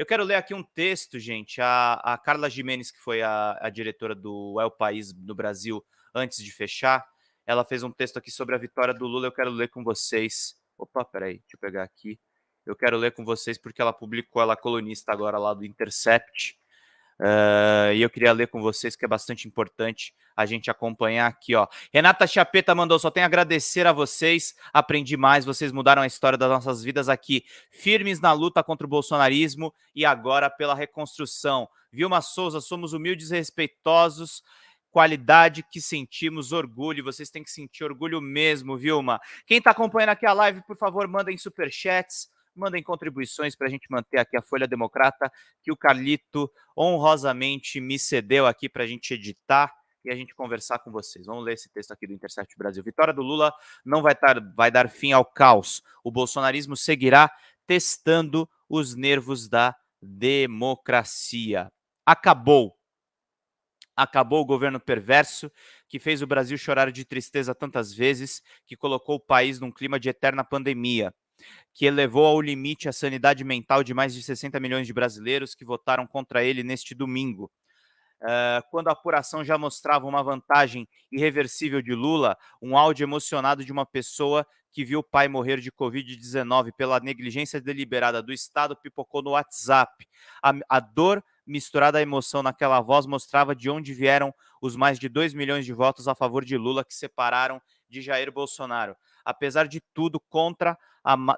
Eu quero ler aqui um texto, gente. A Carla Gimenez, que foi a diretora do El País no Brasil, antes de fechar, ela fez um texto aqui sobre a vitória do Lula. Eu quero ler com vocês. Opa, peraí, deixa eu pegar aqui. Eu quero ler com vocês porque ela publicou, ela é colunista agora lá do Intercept. E eu queria ler com vocês, que é bastante importante a gente acompanhar aqui, ó. Renata Chapeta mandou, só tenho a agradecer a vocês, aprendi mais, vocês mudaram a história das nossas vidas aqui, firmes na luta contra o bolsonarismo e agora pela reconstrução. Vilma Souza, somos humildes e respeitosos, qualidade que sentimos orgulho, vocês têm que sentir orgulho mesmo, Vilma. Quem está acompanhando aqui a live, por favor, mandem superchats, mandem contribuições para a gente manter aqui a Folha Democrata, que o Carlito honrosamente me cedeu aqui para a gente editar e a gente conversar com vocês. Vamos ler esse texto aqui do Intercept Brasil. Vitória do Lula não vai dar fim ao caos. O bolsonarismo seguirá testando os nervos da democracia. Acabou o governo perverso que fez o Brasil chorar de tristeza tantas vezes, que colocou o país num clima de eterna pandemia, que elevou ao limite a sanidade mental de mais de 60 milhões de brasileiros que votaram contra ele neste domingo. Quando a apuração já mostrava uma vantagem irreversível de Lula, um áudio emocionado de uma pessoa que viu o pai morrer de Covid-19 pela negligência deliberada do Estado pipocou no WhatsApp. A dor misturada à emoção naquela voz mostrava de onde vieram os mais de 2 milhões de votos a favor de Lula que separaram de Jair Bolsonaro. Apesar de tudo, contra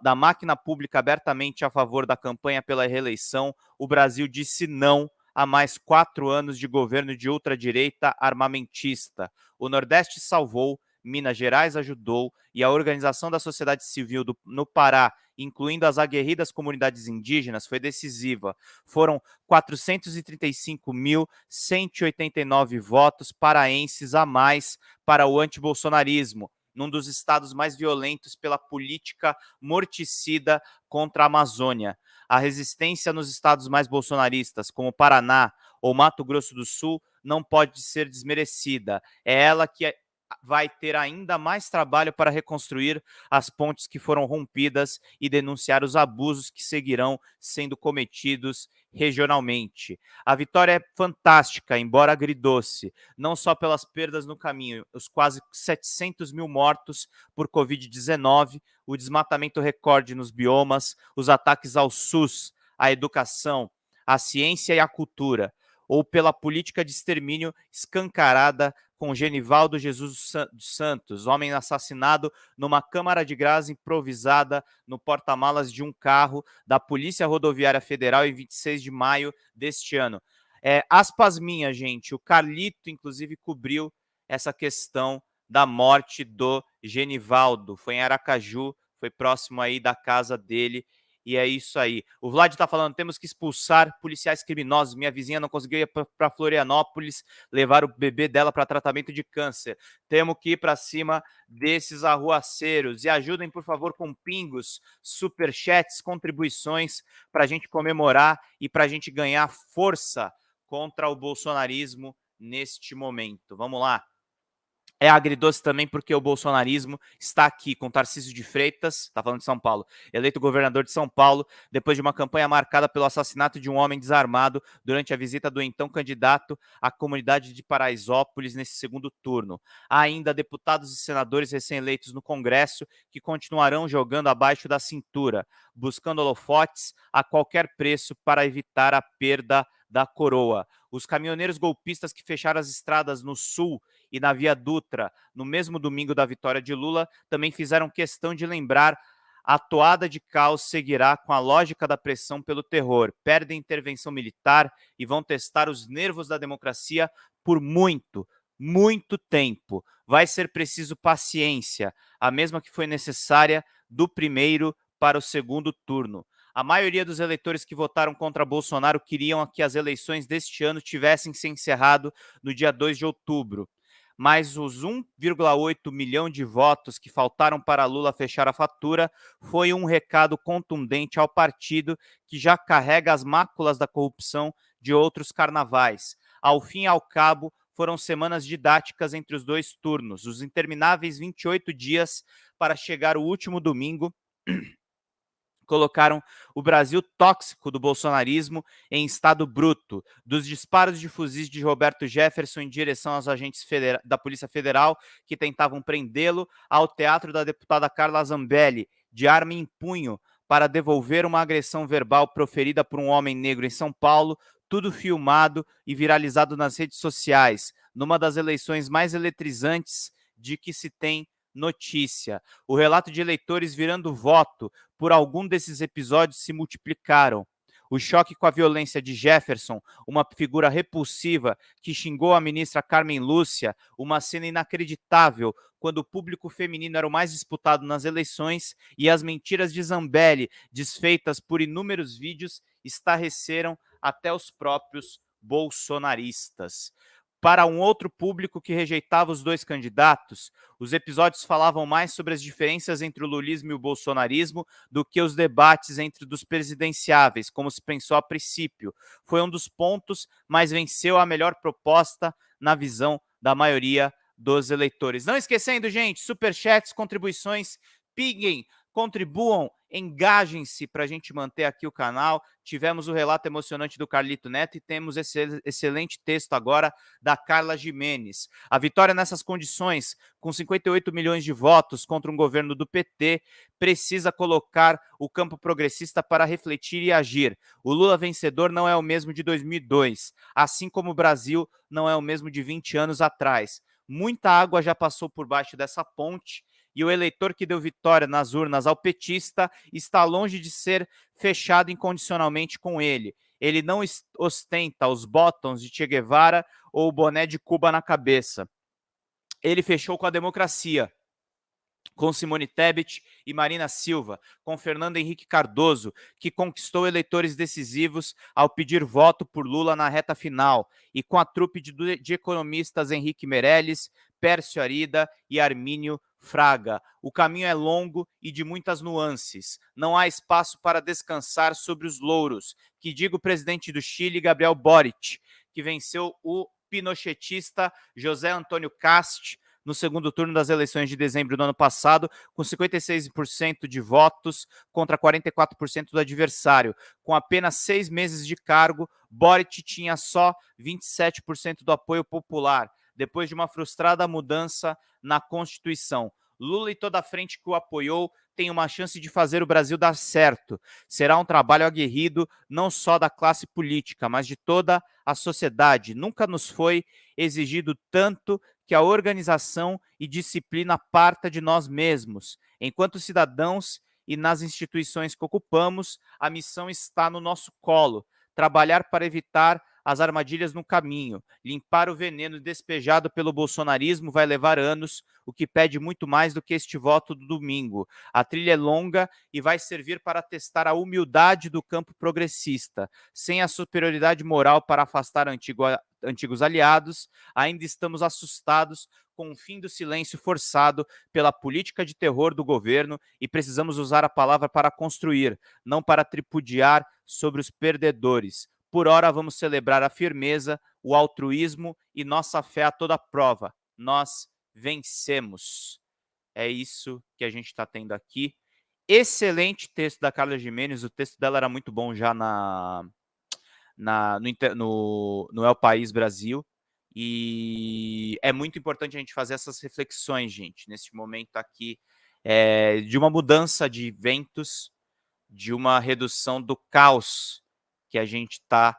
da máquina pública abertamente a favor da campanha pela reeleição, o Brasil disse não a mais 4 anos de governo de ultradireita armamentista. O Nordeste salvou, Minas Gerais ajudou e a organização da sociedade civil no Pará, incluindo as aguerridas comunidades indígenas, foi decisiva. Foram 435.189 votos paraenses a mais para o antibolsonarismo, num dos estados mais violentos pela política morticida contra a Amazônia. A resistência nos estados mais bolsonaristas, como Paraná ou Mato Grosso do Sul, não pode ser desmerecida. É ela que vai ter ainda mais trabalho para reconstruir as pontes que foram rompidas e denunciar os abusos que seguirão sendo cometidos regionalmente. A vitória é fantástica, embora agridoce, não só pelas perdas no caminho, os quase 700 mil mortos por Covid-19, o desmatamento recorde nos biomas, os ataques ao SUS, à educação, à ciência e à cultura, ou pela política de extermínio escancarada com Genivaldo Jesus dos Santos, homem assassinado numa câmara de gás improvisada no porta-malas de um carro da Polícia Rodoviária Federal em 26 de maio deste ano. Aspas minhas, gente, o Carlito, inclusive, cobriu essa questão da morte do Genivaldo. Foi em Aracaju, foi próximo aí da casa dele. E é isso aí. O Vlad tá falando, temos que expulsar policiais criminosos. Minha vizinha não conseguiu ir para Florianópolis levar o bebê dela para tratamento de câncer. Temos que ir para cima desses arruaceiros. E ajudem, por favor, com pingos, superchats, contribuições para a gente comemorar e para a gente ganhar força contra o bolsonarismo neste momento. Vamos lá. É agridoce também porque o bolsonarismo está aqui com Tarcísio de Freitas, está falando de São Paulo, eleito governador de São Paulo, depois de uma campanha marcada pelo assassinato de um homem desarmado durante a visita do então candidato à comunidade de Paraisópolis nesse segundo turno. Há ainda deputados e senadores recém-eleitos no Congresso que continuarão jogando abaixo da cintura, buscando holofotes a qualquer preço para evitar a perda da coroa. Os caminhoneiros golpistas que fecharam as estradas no Sul e na Via Dutra, no mesmo domingo da vitória de Lula, também fizeram questão de lembrar a toada de caos seguirá com a lógica da pressão pelo terror. Perdem intervenção militar e vão testar os nervos da democracia por muito, muito tempo. Vai ser preciso paciência, a mesma que foi necessária do primeiro para o segundo turno. A maioria dos eleitores que votaram contra Bolsonaro queriam que as eleições deste ano tivessem se encerrado no dia 2 de outubro. Mas os 1,8 milhão de votos que faltaram para Lula fechar a fatura foi um recado contundente ao partido que já carrega as máculas da corrupção de outros carnavais. Ao fim e ao cabo, foram semanas didáticas entre os dois turnos, os intermináveis 28 dias para chegar o último domingo colocaram o Brasil tóxico do bolsonarismo em estado bruto, dos disparos de fuzis de Roberto Jefferson em direção aos agentes da Polícia Federal que tentavam prendê-lo, ao teatro da deputada Carla Zambelli, de arma em punho, para devolver uma agressão verbal proferida por um homem negro em São Paulo, tudo filmado e viralizado nas redes sociais, numa das eleições mais eletrizantes de que se tem notícia. O relato de eleitores virando voto por algum desses episódios se multiplicaram. O choque com a violência de Jefferson, uma figura repulsiva que xingou a ministra Carmen Lúcia, uma cena inacreditável quando o público feminino era o mais disputado nas eleições, e as mentiras de Zambelli, desfeitas por inúmeros vídeos, estarreceram até os próprios bolsonaristas. Para um outro público que rejeitava os dois candidatos, os episódios falavam mais sobre as diferenças entre o lulismo e o bolsonarismo do que os debates entre dos presidenciáveis, como se pensou a princípio. Foi um dos pontos, mas venceu a melhor proposta na visão da maioria dos eleitores. Não esquecendo, gente, superchats, contribuições, piguem, contribuam, engajem-se para a gente manter aqui o canal. Tivemos o relato emocionante do Carlito Neto e temos esse excelente texto agora da Carla Gimenez. A vitória nessas condições, com 58 milhões de votos contra um governo do PT, precisa colocar o campo progressista para refletir e agir. O Lula vencedor não é o mesmo de 2002, assim como o Brasil não é o mesmo de 20 anos atrás. Muita água já passou por baixo dessa ponte, e o eleitor que deu vitória nas urnas ao petista está longe de ser fechado incondicionalmente com ele. Ele não ostenta os botões de Che Guevara ou o boné de Cuba na cabeça. Ele fechou com a democracia, com Simone Tebet e Marina Silva, com Fernando Henrique Cardoso, que conquistou eleitores decisivos ao pedir voto por Lula na reta final, e com a trupe de economistas Henrique Meirelles, Pércio Arida e Armínio Fraga. O caminho é longo e de muitas nuances. Não há espaço para descansar sobre os louros, que diga o presidente do Chile, Gabriel Boric, que venceu o pinochetista José Antônio Cast no segundo turno das eleições de dezembro do ano passado, com 56% de votos contra 44% do adversário. Com apenas 6 meses de cargo, Boric tinha só 27% do apoio popular, depois de uma frustrada mudança na Constituição. Lula e toda a frente que o apoiou tem uma chance de fazer o Brasil dar certo. Será um trabalho aguerrido, não só da classe política, mas de toda a sociedade. Nunca nos foi exigido tanto que a organização e disciplina parta de nós mesmos. Enquanto cidadãos e nas instituições que ocupamos, a missão está no nosso colo. Trabalhar para evitar as armadilhas no caminho. Limpar o veneno despejado pelo bolsonarismo vai levar anos, o que pede muito mais do que este voto do domingo. A trilha é longa e vai servir para testar a humildade do campo progressista. Sem a superioridade moral para afastar antigos aliados, ainda estamos assustados com o fim do silêncio forçado pela política de terror do governo e precisamos usar a palavra para construir, não para tripudiar sobre os perdedores. Por ora, vamos celebrar a firmeza, o altruísmo e nossa fé a toda prova. Nós vencemos. É isso que a gente está tendo aqui. Excelente texto da Carla Gimenez. O texto dela era muito bom já no El País Brasil. E é muito importante a gente fazer essas reflexões, gente, nesse momento aqui, de uma mudança de ventos, de uma redução do caos que a gente está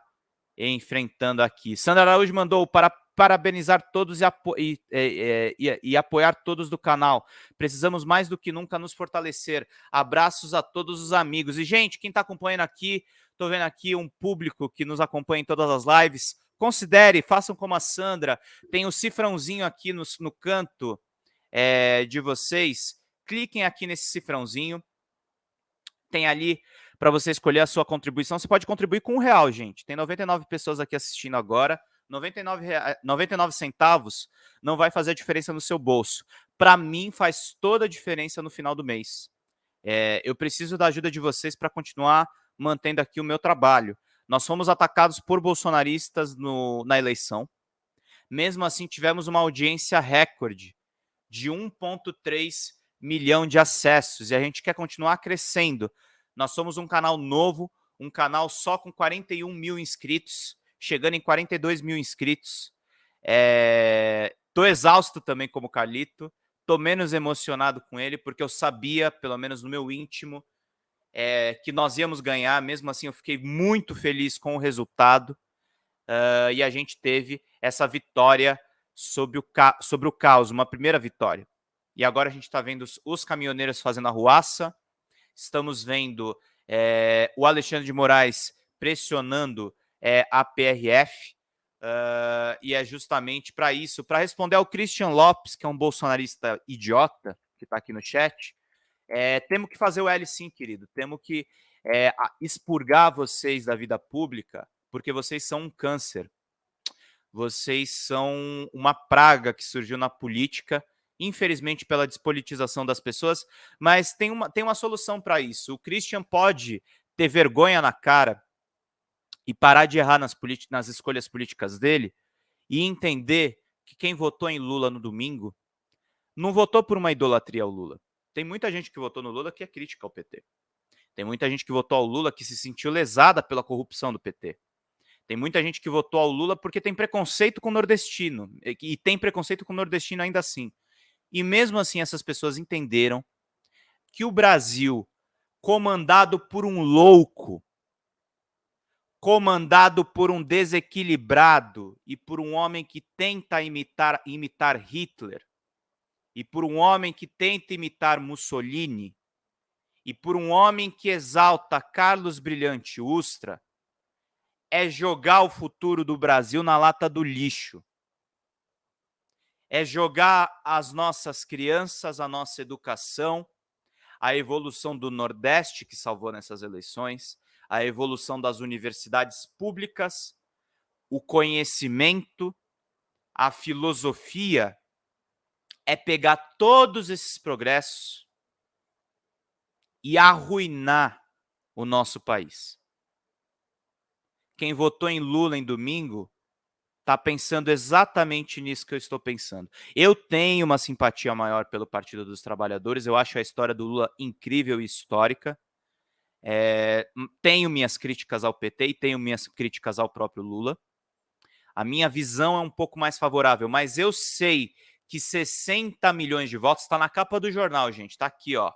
enfrentando aqui. Sandra Araújo mandou para parabenizar todos e apoiar todos do canal. Precisamos mais do que nunca nos fortalecer. Abraços a todos os amigos. E, gente, quem está acompanhando aqui, estou vendo aqui um público que nos acompanha em todas as lives. Considere, façam como a Sandra. Tem o cifrãozinho aqui no canto de vocês. Cliquem aqui nesse cifrãozinho. Tem ali para você escolher a sua contribuição. Você pode contribuir com R$1, gente. Tem 99 pessoas aqui assistindo agora. 99 centavos não vai fazer a diferença no seu bolso. Para mim, faz toda a diferença no final do mês. Eu preciso da ajuda de vocês para continuar mantendo aqui o meu trabalho. Nós fomos atacados por bolsonaristas na eleição. Mesmo assim, tivemos uma audiência recorde de 1,3 milhão de acessos. E a gente quer continuar crescendo. Nós somos um canal novo, um canal só com 41 mil inscritos, chegando em 42 mil inscritos. Tô exausto também como Carlito, tô menos emocionado com ele, porque eu sabia, pelo menos no meu íntimo, que nós íamos ganhar. Mesmo assim, eu fiquei muito feliz com o resultado. E a gente teve essa vitória sobre o caos, uma primeira vitória. E agora a gente está vendo os caminhoneiros fazendo arruaça, estamos vendo o Alexandre de Moraes pressionando a PRF, e é justamente para isso, para responder ao Christian Lopes, que é um bolsonarista idiota, que está aqui no chat. Temos que fazer o L sim, querido. Temos que expurgar vocês da vida pública, porque vocês são um câncer. Vocês são uma praga que surgiu na política, infelizmente pela despolitização das pessoas, mas tem uma solução para isso. O Christian pode ter vergonha na cara e parar de errar nas escolhas políticas dele e entender que quem votou em Lula no domingo não votou por uma idolatria ao Lula. Tem muita gente que votou no Lula que é crítica ao PT. Tem muita gente que votou ao Lula que se sentiu lesada pela corrupção do PT. Tem muita gente que votou ao Lula porque tem preconceito com o nordestino, e tem preconceito com o nordestino ainda assim. E mesmo assim essas pessoas entenderam que o Brasil, comandado por um louco, comandado por um desequilibrado e por um homem que tenta imitar Hitler, e por um homem que tenta imitar Mussolini, e por um homem que exalta Carlos Brilhante Ustra, é jogar o futuro do Brasil na lata do lixo. É jogar as nossas crianças, a nossa educação, a evolução do Nordeste, que salvou nessas eleições, a evolução das universidades públicas, o conhecimento, a filosofia, é pegar todos esses progressos e arruinar o nosso país. Quem votou em Lula em domingo está pensando exatamente nisso que eu estou pensando. Eu tenho uma simpatia maior pelo Partido dos Trabalhadores, eu acho a história do Lula incrível e histórica. Tenho minhas críticas ao PT e tenho minhas críticas ao próprio Lula. A minha visão é um pouco mais favorável, mas eu sei que 60 milhões de votos, está na capa do jornal, gente, está aqui, ó.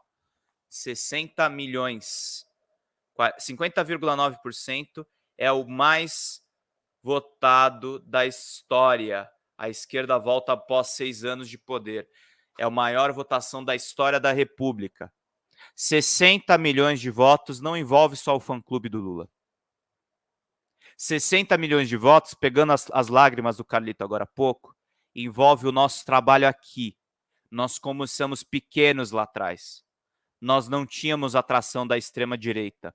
60 milhões, 50,9% é o mais votado da história. A esquerda volta após 6 anos de poder. É a maior votação da história da República. 60 milhões de votos não envolve só o fã-clube do Lula. 60 milhões de votos, pegando as lágrimas do Carlito agora há pouco, envolve o nosso trabalho aqui. Nós começamos pequenos lá atrás. Nós não tínhamos atração da extrema-direita.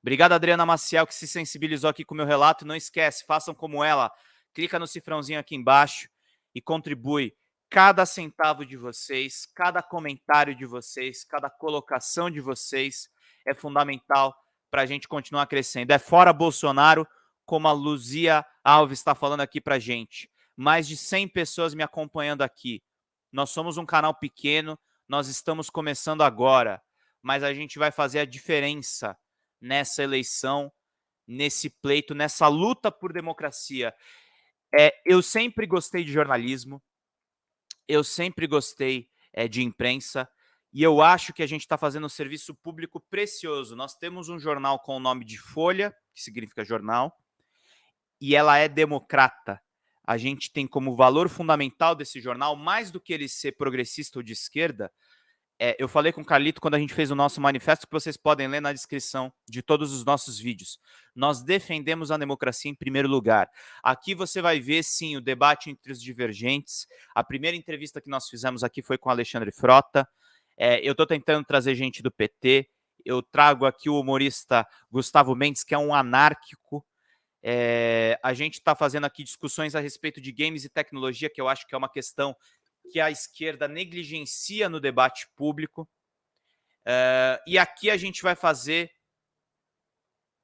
Obrigado, Adriana Maciel, que se sensibilizou aqui com o meu relato. Não esquece, façam como ela. Clica no cifrãozinho aqui embaixo e contribui. Cada centavo de vocês, cada comentário de vocês, cada colocação de vocês é fundamental para a gente continuar crescendo. É fora Bolsonaro, como a Luzia Alves está falando aqui para a gente. Mais de 100 pessoas me acompanhando aqui. Nós somos um canal pequeno, nós estamos começando agora, mas a gente vai fazer a diferença nessa eleição, nesse pleito, nessa luta por democracia. Eu sempre gostei de jornalismo, eu sempre gostei de imprensa, e eu acho que a gente está fazendo um serviço público precioso. Nós temos um jornal com o nome de Folha, que significa jornal, e ela é democrata. A gente tem como valor fundamental desse jornal, mais do que ele ser progressista ou de esquerda, eu falei com o Carlito quando a gente fez o nosso manifesto, que vocês podem ler na descrição de todos os nossos vídeos. Nós defendemos a democracia em primeiro lugar. Aqui você vai ver, sim, o debate entre os divergentes. A primeira entrevista que nós fizemos aqui foi com o Alexandre Frota. Eu estou tentando trazer gente do PT. Eu trago aqui o humorista Gustavo Mendes, que é um anárquico. A gente está fazendo aqui discussões a respeito de games e tecnologia, que eu acho que é uma questão que a esquerda negligencia no debate público. E aqui a gente vai fazer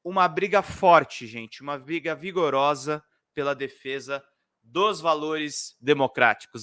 uma briga forte, gente, uma briga vigorosa pela defesa dos valores democráticos.